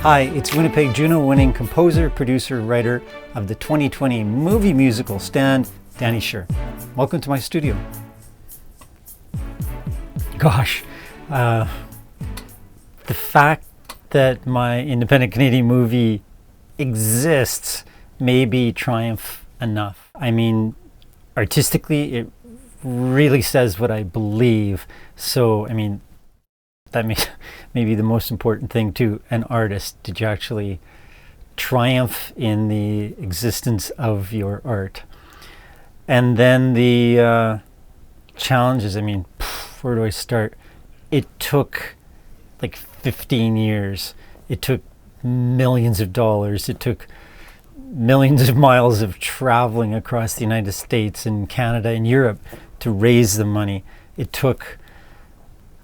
Hi, it's Winnipeg Juno-winning composer, producer, writer of the 2020 movie musical Stand, Danny Schur. Welcome to my studio. Gosh, the fact that my independent Canadian movie exists may be triumph enough. I mean, artistically, it really says what I believe. So, I mean, that may be the most important thing to an artist. Did you actually triumph in the existence of your art? And then the challenges, I mean, where do I start? It took like 15 years. It took millions of dollars. It took millions of miles of traveling across the United States and Canada and Europe to raise the money. It took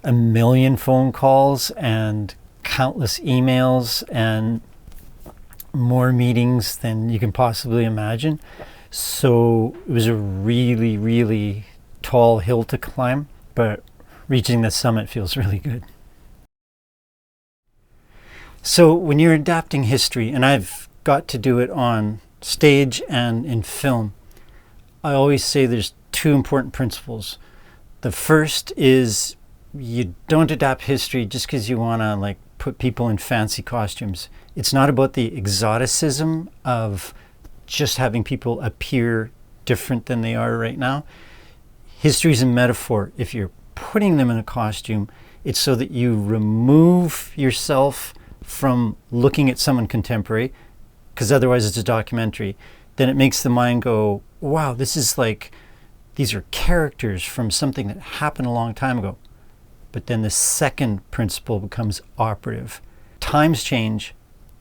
a million phone calls and countless emails and more meetings than you can possibly imagine. So it was a really, really tall hill to climb, but reaching the summit feels really good. So when you're adapting history, and I've got to do it on stage and in film, I always say there's two important principles. The first is you don't adapt history just because you want to like put people in fancy costumes. It's not about the exoticism of just having people appear different than they are right now. History is a metaphor. If you're putting them in a costume, it's so that you remove yourself from looking at someone contemporary, because otherwise it's a documentary. Then it makes the mind go, wow, this is like, these are characters from something that happened a long time ago. But then the second principle becomes operative. Times change,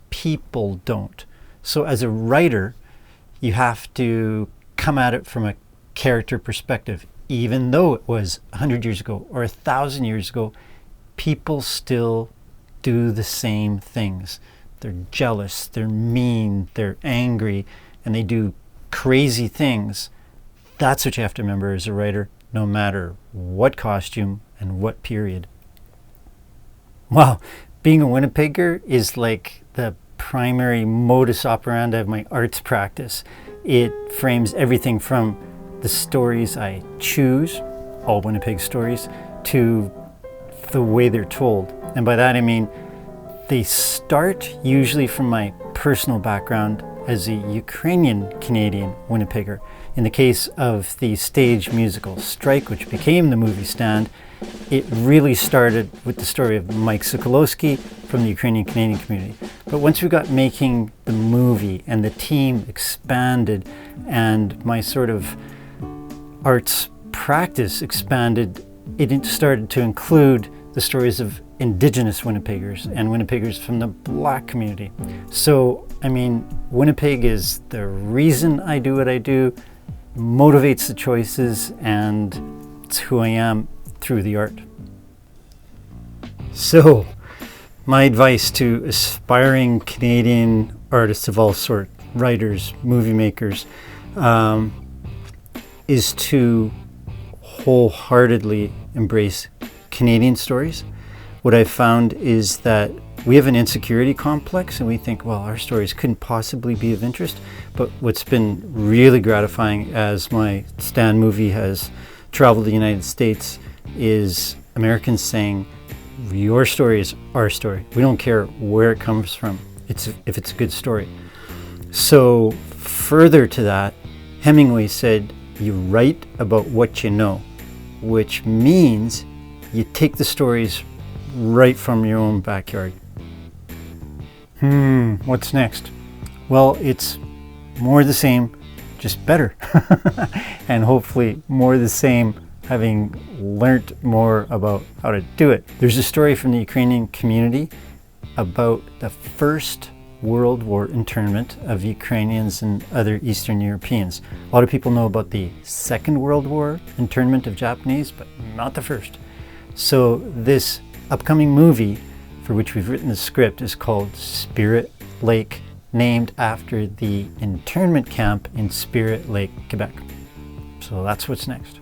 people don't. So as a writer, you have to come at it from a character perspective. Even though it was 100 years ago or 1,000 years ago, people still do the same things. They're jealous, they're mean, they're angry, and they do crazy things. That's what you have to remember as a writer, no matter what costume and what period. Wow, being a Winnipegger is like the primary modus operandi of my arts practice. It frames everything from the stories I choose, all Winnipeg stories, to the way they're told. And by that I mean they start usually from my personal background as a Ukrainian Canadian Winnipegger. In the case of the stage musical Strike, which became the movie Stand, it really started with the story of Mike Sokolowski from the Ukrainian Canadian community. But once we got making the movie and the team expanded and my sort of arts practice expanded, it started to include the stories of Indigenous Winnipeggers and Winnipeggers from the Black community. So, I mean, Winnipeg is the reason I do what I do, motivates the choices, and it's who I am through the art. So, my advice to aspiring Canadian artists of all sorts, writers, movie makers, is to wholeheartedly embrace Canadian stories. What I've found is that we have an insecurity complex and we think, well, our stories couldn't possibly be of interest. But what's been really gratifying as my Stand movie has traveled the United States is Americans saying, your story is our story. We don't care where it comes from, if it's a good story. So further to that, Hemingway said, you write about what you know, which means you take the stories right from your own backyard. What's next? Well, it's more the same, just better. And hopefully more the same, having learnt more about how to do it. There's a story from the Ukrainian community about the First World War internment of Ukrainians and other Eastern Europeans. A lot of people know about the Second World War internment of Japanese, but not the first. So this upcoming movie, for which we've written the script, is called Spirit Lake, named after the internment camp in Spirit Lake, Quebec. So that's what's next.